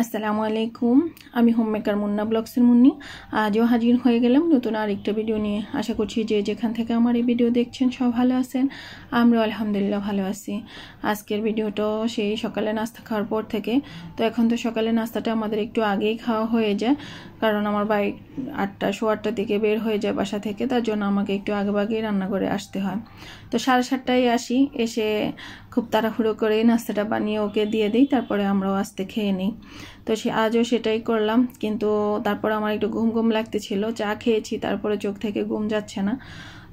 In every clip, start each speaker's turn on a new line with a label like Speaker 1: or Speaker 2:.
Speaker 1: আসসালামু আলাইকুম। আমি হোম মেকার মুন্না ব্লগসের মুন্নি। আজও হাজির হয়ে গেলাম নতুন আরেকটা ভিডিও নিয়ে। আশা করছি যে যেখান থেকে আমার এই ভিডিও দেখছেন সব ভালো আছেন। আমরা আলহামদুলিল্লাহ ভালো আছি। আজকের ভিডিওটা সেই সকালে নাস্তা খাওয়ার পর থেকে। তো এখন তো সকালে নাস্তাটা আমাদের একটু আগেই খাওয়া হয়ে যায়, কারণ আমার বাইক 8টার দিকে বের হয়ে যায় বাসা থেকে। তার জন্য আমাকে একটু আগেভাগেই রান্না করে আসতে হয়। তো 7:30টায় আসি, এসে খুব তাড়াহুড়ো করে নাস্তাটা বানিয়ে ওকে দিয়ে দিই, তারপরে আমরাও আস্তে খেয়ে নিই। তো আজও সেটাই করলাম, কিন্তু তারপর আমার একটু ঘুম ঘুম লাগতেছিল। চা খেয়েছি, তারপরে চোখ থেকে ঘুম যাচ্ছে না।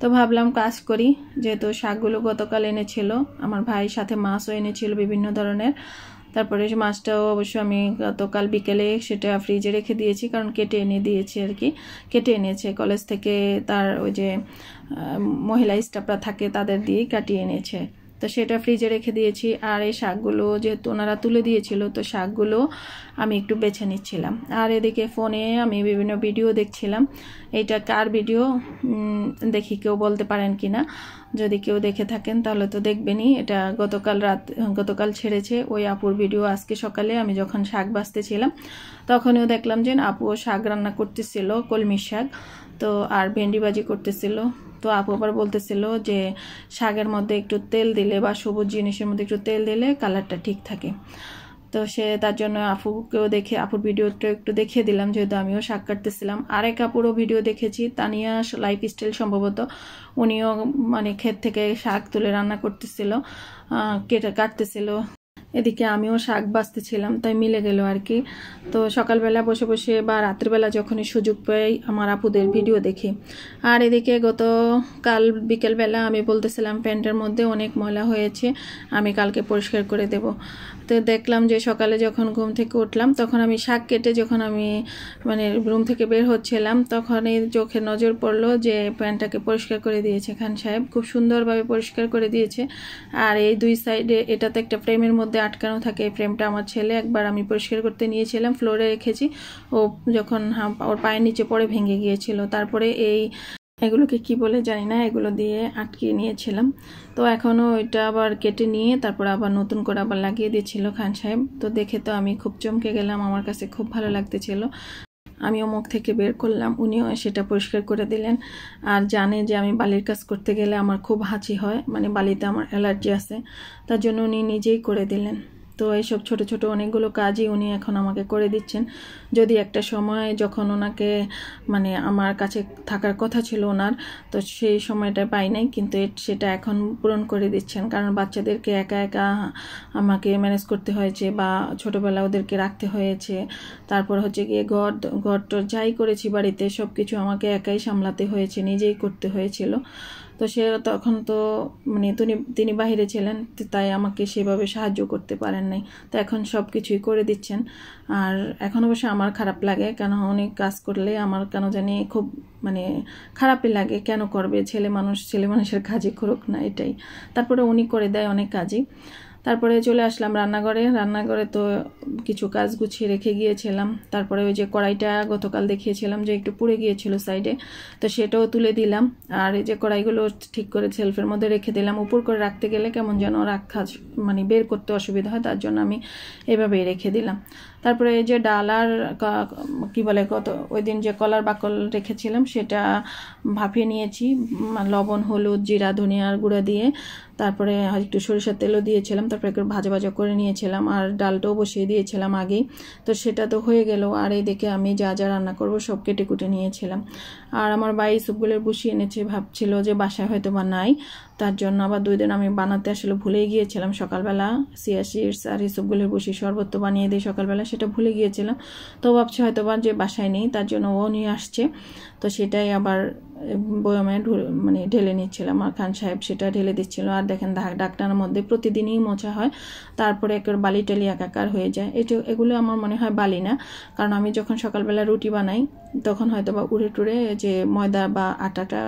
Speaker 1: তো ভাবলাম কাজ করি, যেহেতু শাকগুলো গতকাল এনেছিল আমার ভাই, সাথে মাছও এনেছিল বিভিন্ন ধরনের। তারপরে মাছটাও অবশ্য আমি গতকাল বিকেলে সেটা ফ্রিজে রেখে দিয়েছি, কারণ কেটে এনে দিয়েছি আর কি। কেটে এনেছে কলেজ থেকে, তার ওই যে মহিলা স্টাফরা থাকে তাদের দিয়েই কাটিয়ে এনেছে। তো সেটা ফ্রিজে রেখে দিয়েছি। আর এই শাকগুলো যেহেতু ওনারা তুলে দিয়েছিল, তো শাকগুলো আমি একটু বেছে নিচ্ছিলাম। আর এদিকে ফোনে আমি বিভিন্ন ভিডিও দেখছিলাম। এইটা কার ভিডিও দেখি কেউ বলতে পারেন কি না। যদি কেউ দেখে থাকেন তাহলে তো দেখবেনই। এটা গতকাল ছেড়েছে ওই আপুর ভিডিও। আজকে সকালে আমি যখন শাক বাছতেছিলাম তখনও দেখলাম যে আপুও শাক রান্না করতেছিল, কলমি শাক। তো আর ভেন্ডি ভাজি করতেছিল। তো আপু আবার বলতেছিল যে শাকের মধ্যে একটু তেল দিলে বা সবুজ জিনিসের মধ্যে একটু তেল দিলে কালারটা ঠিক থাকে। তো তার জন্য আপুকেও দেখে আপুর ভিডিওটা একটু দেখিয়ে দিলাম, যেহেতু আমিও শাক কাটতেছিলাম। আরেক আপুরও ভিডিও দেখেছি, তানিয়া লাইফস্টাইল সম্ভবত। উনিও মানে ক্ষেত থেকে শাক তুলে রান্না করতেছিল, কাটতেছিল। এদিকে আমিও শাক বাছতেছিলাম, তাই মিলে গেল আর কি। তো সকালবেলা বসে বসে বা রাত্রিবেলা যখনই সুযোগ পাই আমার আপুদের ভিডিও দেখি। আর এদিকে গতকাল বিকেলবেলা আমি বলতেছিলাম প্যান্টের মধ্যে অনেক ময়লা হয়েছে, আমি কালকে পরিষ্কার করে দেব। তো দেখলাম যে সকালে যখন ঘুম থেকে উঠলাম, তখন আমি শাক কেটে যখন আমি মানে রুম থেকে বের হচ্ছিলাম, তখনই চোখে নজর পড়লো যে প্যান্টটাকে পরিষ্কার করে দিয়েছে খান সাহেব, খুব সুন্দরভাবে পরিষ্কার করে দিয়েছে। আর এই দুই সাইডে এটাতে একটা ফ্রেমের মধ্যে আটকানো থাকে। এই ফ্রেমটা আমার ছেলে একবার আমি পরিষ্কার করতে নিয়েছিলাম, ফ্লোরে রেখেছি, ও যখন ওর পায়ের নিচে পড়ে ভেঙে গিয়েছিল। তারপরে এগুলোকে কি বলে জানি না, এগুলো দিয়ে আটকিয়ে নিয়েছিলাম। তো এখনও ওইটা আবার কেটে নিয়ে তারপর আবার নতুন করে আবার লাগিয়ে দিয়েছিল খান সাহেব। তো দেখে তো আমি খুব চমকে গেলাম, আমার কাছে খুব ভালো লাগতেছিল। আমিও মুখ থেকে বের করলাম, উনিও সেটা পরিষ্কার করে দিলেন। আর জানে যে আমি বালির কাজ করতে গেলে আমার খুব হাঁচি হয়, মানে বালিতে আমার অ্যালার্জি আছে, তার জন্য উনি নিজেই করে দিলেন। তো এইসব ছোট ছোট অনেকগুলো কাজই উনি এখন আমাকে করে দিচ্ছেন। যদি একটা সময় যখন ওনাকে মানে আমার কাছে থাকার কথা ছিল ওনার, তো সেই সময়টা পাই নাই, কিন্তু সেটা এখন পূরণ করে দিচ্ছেন। কারণ বাচ্চাদেরকে একা একা আমাকে ম্যানেজ করতে হয়েছে, বা ছোটোবেলা ওদেরকে রাখতে হয়েছে। তারপর হচ্ছে গিয়ে ঘর যাই করেছি বাড়িতে সব কিছু আমাকে একাই সামলাতে হয়েছে, নিজেই করতে হয়েছিল। তো তখন তো মানে তিনি বাহিরে ছিলেন, তাই আমাকে সেভাবে সাহায্য করতে পারেন নাই। তো এখন সব কিছুই করে দিচ্ছেন। আর এখন অবশ্য আমার খারাপ লাগে, কেন অনেক কাজ করলে আমার কেন জানি খুব মানে খারাপই লাগে। কেন করবে, ছেলে মানুষের কাজই করুক না, এটাই। তারপরে উনি করে দেয় অনেক কাজই। তারপরে চলে আসলাম রান্নাঘরে তো কিছু কাজ গুছিয়ে রেখে গিয়েছিলাম। তারপরে ওই যে কড়াইটা গতকাল দেখিয়েছিলাম যে একটু পুড়ে গিয়েছিল সাইডে, তো সেটাও তুলে দিলাম। আর এই যে কড়াইগুলো ঠিক করে সেলফের মধ্যে রেখে দিলাম। উপর করে রাখতে গেলে কেমন যেন মানে বের করতে অসুবিধা হয়, তার জন্য আমি এভাবেই রেখে দিলাম। তারপরে এই যে ডাল আর কি বলে ওই দিন যে কলার বাকল রেখেছিলাম সেটা ভাপিয়ে নিয়েছি, লবণ, হলুদ, জিরা, ধনিয়ার গুঁড়া দিয়ে। তারপরে একটু সরিষার তেলও দিয়েছিলাম, তারপরে একটু ভাজা ভাজা করে নিয়েছিলাম। আর ডালটাও বসিয়ে দিয়েছিলাম আগেই। তো সেটা তো হয়ে গেল। আর এইদিকে আমি যা যা রান্না করব সব কেটে কুটে নিয়েছিলাম। আর আমার ভাই ইসবগুলের বসিয়ে এনেছে, ভাবছিল যে বাসায় হয়তো বা নাই, তার জন্য আবার 2 দিন আমি বানাতে আসলে ভুলেই গিয়েছিলাম। সকালবেলা চিয়া সিডস আর ইসবগুলের বসি শরবত তো বানিয়ে দিই সকালবেলা, সেটা ভুলে গিয়েছিলাম। তো ভাবছি হয়তো বা যে বাসায় নেই, তার জন্য ও নিয়ে আসছে। তো সেটাই আবার বয়মে মানে ঢেলে নিচ্ছিলাম, আর খান সাহেব সেটা ঢেলে দিচ্ছিল। আর দেখেন ডাকটার মধ্যে প্রতিদিনই মোছা হয়, তারপরে একবার বালি টালি একাকার হয়ে যায়। এগুলো আমার মনে হয় বালি না, কারণ আমি যখন সকালবেলা রুটি বানাই তখন হয়তো বা উড়ে টুড়ে যে ময়দা বা আটাটা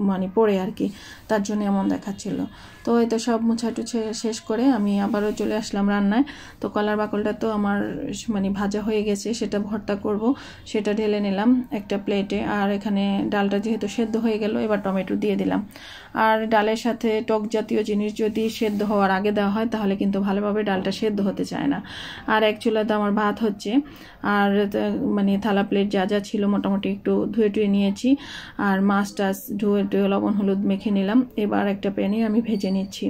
Speaker 1: মানে পড়ে আর কি, তার জন্য এমন দেখাচ্ছিল। তো এই তো সব মুছাটুছে শেষ করে আমি আবারও চলে আসলাম রান্নায়। তো কলার বাকলটা তো আমার মানে ভাজা হয়ে গেছে, সেটা ভর্তা করব, সেটা ঢেলে নিলাম একটা প্লেটে। আর এখানে ডালটা যেহেতু সেদ্ধ হয়ে গেল, এবার টমেটো দিয়ে দিলাম। আর ডালের সাথে টক জাতীয় জিনিস যদি সেদ্ধ হওয়ার আগে দেওয়া হয় তাহলে কিন্তু ভালোভাবে ডালটা সেদ্ধ হতে চায় না। আর এক চুলাতে আমার ভাত হচ্ছে, আর মানে থালা প্লেট যা যা ছিল মোটামুটি একটু ধুয়ে টুয়ে নিয়েছি। আর মাছ টাছ ধুয়ে টুয়ে লবণ হলুদ মেখে নিলাম। এবার একটা প্যানে আমি ভেজে নিচ্ছি।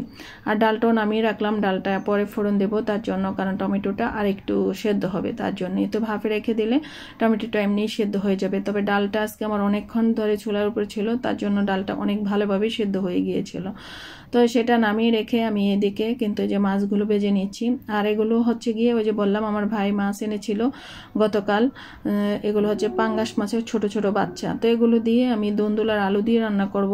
Speaker 1: আর ডালটাও নামিয়ে রাখলাম, ডালটা পরে ফোড়ন দেবো তার জন্য, কারণ টমেটোটা আর একটু সেদ্ধ হবে তার জন্য। তো ভাপে রেখে দিলে টমেটোটা এমনি সেদ্ধ হয়ে যাবে। তবে ডালটা আজকে আমার অনেকক্ষণ ধরে চুলার উপর ছিল, তার জন্য ডালটা অনেক ভালোভাবে সেদ্ধ হয়ে গিয়েছিল। তো সেটা নামিয়ে রেখে আমি এদিকে কিন্তু যে মাছগুলো ভেজে নিচ্ছি। আর এগুলো হচ্ছে গিয়ে ওই যে বললাম আমার ভাই মাছ এনেছিল গতকাল, এগুলো হচ্ছে পাঙ্গাস মাছের ছোট ছোট বাচ্চা। তো এগুলো দিয়ে আমি দুন্দুল আর আলু দিয়ে রান্না করব,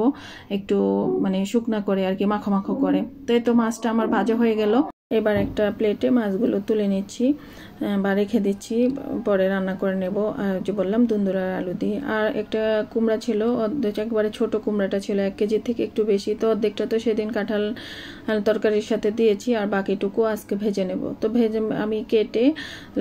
Speaker 1: একটু মানে শুকনা করে আর কি, মাখো মাখো করে। তো এই তো মাছটা আমার ভাজা হয়ে গেল। এবার একটা প্লেটে মাছগুলো তুলে নিচ্ছি বা রেখে দিচ্ছি, পরে রান্না করে নেব। আর যে বললাম দুন্দুল আর আলু দিয়ে। আর একটা কুমড়া ছিল, একবারে ছোট কুমড়াটা ছিল 1 কেজি থেকে একটু বেশি। তো অর্ধেকটা তো সেদিন কাঁঠাল তরকারির সাথে দিয়েছি, আর বাকিটুকু আজকে ভেজে নেব। তো ভেজে আমি কেটে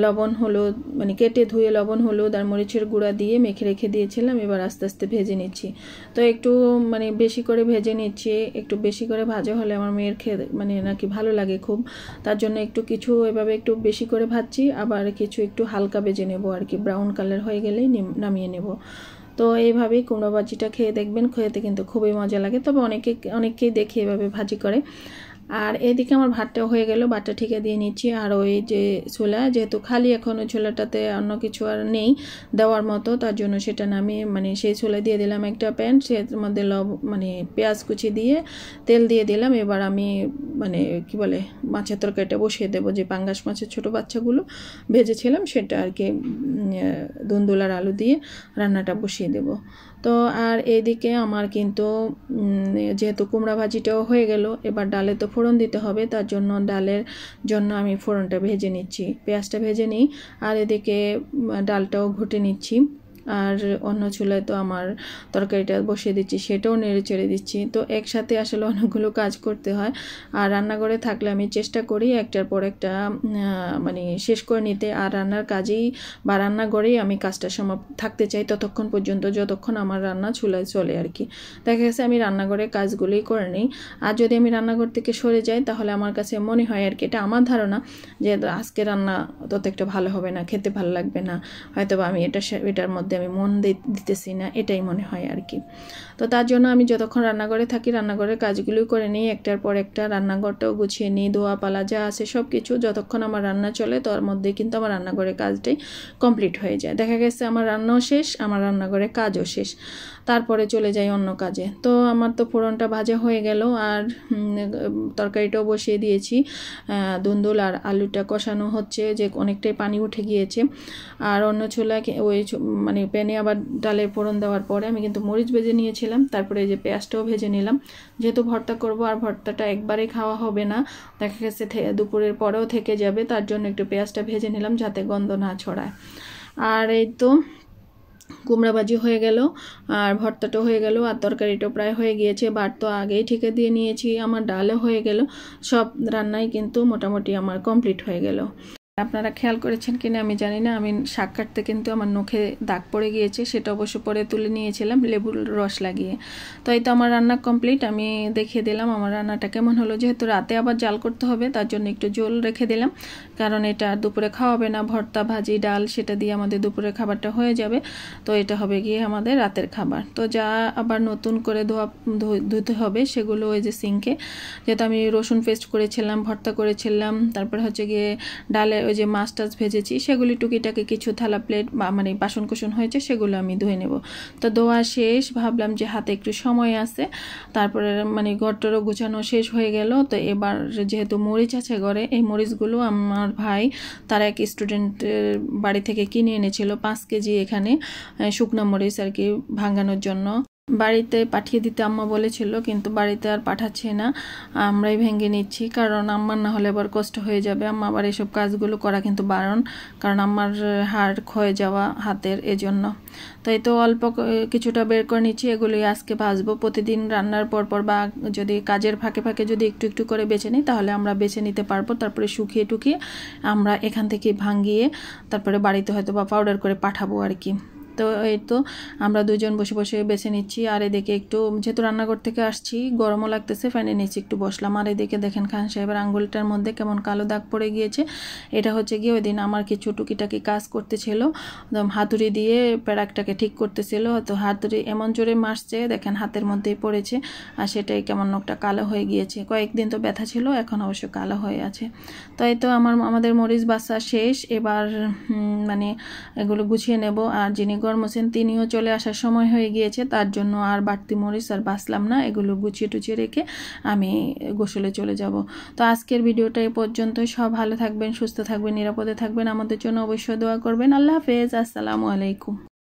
Speaker 1: লবণ হলুদ মানে কেটে ধুয়ে লবণ হলুদ আর মরিচের গুঁড়া দিয়ে মেখে রেখে দিয়েছিলাম। এবার আস্তে আস্তে ভেজে নিচ্ছি। তো একটু মানে বেশি করে ভেজে নিচ্ছি, একটু বেশি করে ভাজা হলে আমার মেয়ের খেতে মানে নাকি ভালো লাগে খুব, তার জন্য একটু কিছু এভাবে একটু বেশি করে ভাজছি, আবার কিছু একটু হালকা ভেজে নেব আর কি, ব্রাউন কালার হয়ে গেলেই নামিয়ে নেব। তো এইভাবেই কুমড়ো ভাজিটা খেয়ে দেখবেন, খেতে কিন্তু খুবই মজা লাগে। তবে অনেকেই দেখি এভাবে ভাজি করে। আর এদিকে আমার ভাতটাও হয়ে গেল, ভাতটা ঠিকা দিয়ে নিচ্ছি। আর ওই যে ছোলা যেহেতু খালি, এখন ওই ছোলাটাতে অন্য কিছু আর নেই দেওয়ার মতো, তার জন্য সেটা নামিয়ে মানে সেই ছোলা দিয়ে দিলাম একটা প্যান, সের মধ্যে মানে পেঁয়াজ কুচি দিয়ে তেল দিয়ে দিলাম। এবার আমি মানে কি বলে মাছের তরকারিটা বসিয়ে দেবো, যে পাঙ্গাস মাছের ছোটো বাচ্চাগুলো ভেজেছিলাম সেটা আর কি, দুন্দুল আর আলু দিয়ে রান্নাটা বসিয়ে দেব। তো আর এইদিকে আমার কিন্তু যেহেতু কুমড়া ভাজিটাও হয়ে গেল, এবার ডালে তো ফোড়ন দিতে হবে, তার জন্য ডালের জন্য আমি ফোড়নটা ভেজে নিচ্ছি, পেঁয়াজটা ভেজে নিই। আর এদিকে ডালটাও ঘুটে নিচ্ছি। আর অন্য চুলায় তো আমার তরকারিটা বসিয়ে দিচ্ছি, সেটাও নেড়ে চেড়ে দিচ্ছি। তো একসাথে আসলে অনেকগুলো কাজ করতে হয়। আর রান্নাঘরে থাকলে আমি চেষ্টা করি একটার পর একটা মানে শেষ করে নিতে। আর রান্নার কাজেই বা রান্নাঘরেই আমি কাজটার সময় থাকতে চাই ততক্ষণ পর্যন্ত, যতক্ষণ আমার রান্না চুলায় চলে আর কি। দেখা গেছে আমি রান্নাঘরের কাজগুলোই করে নিই। আর যদি আমি রান্নাঘর থেকে সরে যাই তাহলে আমার কাছে মনে হয় আর কি, এটা আমার ধারণা, যে আজকে রান্না তত একটা ভালো হবে না, খেতে ভালো লাগবে না, হয়তো বা আমি এটার মধ্যে আমি মন দিতেছি না, এটাই মনে হয় আর কি। তো তার জন্য আমি যতক্ষণ রান্নাঘরে থাকি রান্নাঘরের কাজগুলোই করে নিই, একটার পর একটা রান্নাঘরটাও গুছিয়ে নিই, ধোয়া পালা যা আছে সব কিছু। যতক্ষণ আমার রান্না চলে তার মধ্যে কিন্তু আমার রান্নাঘরের কাজটাই কমপ্লিট হয়ে যায়। দেখা গেছে আমার রান্নাও শেষ, আমার রান্নাঘরের কাজও শেষ, তারপরে চলে যাই অন্য কাজে। তো আমার তো ফোড়নটা ভাজা হয়ে গেল, আর তরকারিটাও বসিয়ে দিয়েছি। দুন্দুল আর আলুটা কষানো হচ্ছে, যে অনেকটাই পানি উঠে গিয়েছে। আর অন্য চুলায় ওই মানে প্যানে আবার ডালের ফোড়ন দেওয়ার পরে আমি কিন্তু মরিচ ভেজে নিয়েছিলাম, তারপরে যে পেঁয়াজটাও ভেজে নিলাম। যেহেতু ভর্তা করব আর ভর্তাটা একবারে খাওয়া হবে না, দেখা গেছে দুপুরের পরেও থেকে যাবে, তার জন্য একটু পেঁয়াজটা ভেজে নিলাম যাতে গন্ধ না ছড়ায়। আর এই তো কুমড়া ভাজি হয়ে গেল, আর ভর্তাটাও হয়ে গেল, আর তরকারিটাও প্রায় হয়ে গিয়েছে। ভাত তো আগেই ঠিকা দিয়ে নিয়েছি, আমার ডালও হয়ে গেল, সব রান্নাই কিন্তু মোটামুটি আমার কমপ্লিট হয়ে গেল। আপনারা খেয়াল করেছেন কিনা আমি জানি না, আমি শাক কাটতে কিন্তু আমার নখে দাগ পড়ে গিয়েছে, সেটা অবশ্য পরে তুলে নিয়েছিলাম লেবুর রস লাগিয়ে। তো এই তো আমার রান্না কমপ্লিট, আমি দেখিয়ে দিলাম আমার রান্নাটা কেমন হলো। যেহেতু রাতে আবার জাল করতে হবে তার জন্য একটু ঝোল রেখে দিলাম, কারণ এটা দুপুরে খাওয়াবে না, ভর্তা ভাজি ডাল সেটা দিয়ে আমাদের দুপুরের খাবারটা হয়ে যাবে। তো এটা হবে গিয়ে আমাদের রাতের খাবার। তো যা আবার নতুন করে ধুতে হবে সেগুলো ওই যে সিঙ্কে, যেহেতু আমি রসুন পেস্ট করেছিলাম, ভর্তা করেছিলাম, তারপরে হচ্ছে গিয়ে ডালে ওই যে মাছ টাছ ভেজেছি সেগুলি টুকিটাকি কিছু থালা প্লেট বা মানে বাসন কুসন হয়েছে সেগুলো আমি ধুয়ে নেব। তো ধোয়া শেষ, ভাবলাম যে হাতে একটু সময় আছে, তারপরে মানে ঘরটারও গুছানো শেষ হয়ে গেল। তো এবার যেহেতু মরিচ আছে ঘরে, এই মরিচগুলো আমার ভাই তার এক স্টুডেন্টের বাড়ি থেকে কিনে এনেছিল 5 কেজি এখানে শুকনো মরিচ আর কি ভাঙানোর জন্য। বাড়িতে পাঠিয়ে দিতে আম্মা বলেছিল, কিন্তু বাড়িতে আর পাঠাচ্ছে না, আমরাই ভেঙে নিচ্ছি। কারণ আম্মার না হলে আবার কষ্ট হয়ে যাবে। আম্মা আবার এসব কাজগুলো করা কিন্তু বারণ, কারণ আম্মার হাড় ক্ষয়ে যাওয়া হাতের, এজন্য। তাই তো অল্প কিছুটা বের করে নিচ্ছি, এগুলোই আজকে ভাজবো। প্রতিদিন রান্নার পর বা যদি কাজের ফাঁকে ফাঁকে যদি একটু একটু করে বেছে নিই, তাহলে আমরা বেছে নিতে পারবো। তারপরে শুকিয়ে টুকিয়ে আমরা এখান থেকে ভাঙিয়ে তারপরে বাড়িতে হয়তো বা পাউডার করে পাঠাবো আর কি। তো এই তো আমরা দুজন বসে বসে বেছে নিচ্ছি। আর এদিকে একটু, যেহেতু রান্নাঘর থেকে আসছি, গরমও লাগতেছে, ফ্যানের নিচে একটু বসলাম। আর এদিকে দেখেন খান সাহেবের আঙ্গুলটার মধ্যে কেমন কালো দাগ পড়ে গিয়েছে। এটা হচ্ছে গিয়ে ওই দিন আমার কিছু টুকিটাকি কাজ করতেছিল, হাতুড়ি দিয়ে প্যারাকটাকে ঠিক করতেছিল। তো হাতুড়ি এমন জোরে মারছে, দেখেন হাতের মধ্যেই পড়েছে, আর সেটাই কেমন একটা কালো হয়ে গিয়েছে। কয়েকদিন তো ব্যথা ছিল, এখন অবশ্য কালো হয়ে আছে। তাই তো আমাদের মরিচ বাছা শেষ। এবার মানে এগুলো গুছিয়ে নেব। আর যিনি গরমছেন তিনিও চলে আসার সময় হয়ে গিয়েছে, তার জন্য আর বাড়তি মরিচ আর বাছলাম না। এগুলো গুছিয়ে টুচিয়ে রেখে আমি গোসলে চলে যাব। তো আজকের ভিডিওটা এই পর্যন্তই। সব ভালো থাকবেন, সুস্থ থাকবেন, নিরাপদে থাকবেন। আমাদের জন্য অবশ্যই দোয়া করবেন। আল্লাহ হাফেজ, আসসালামু আলাইকুম।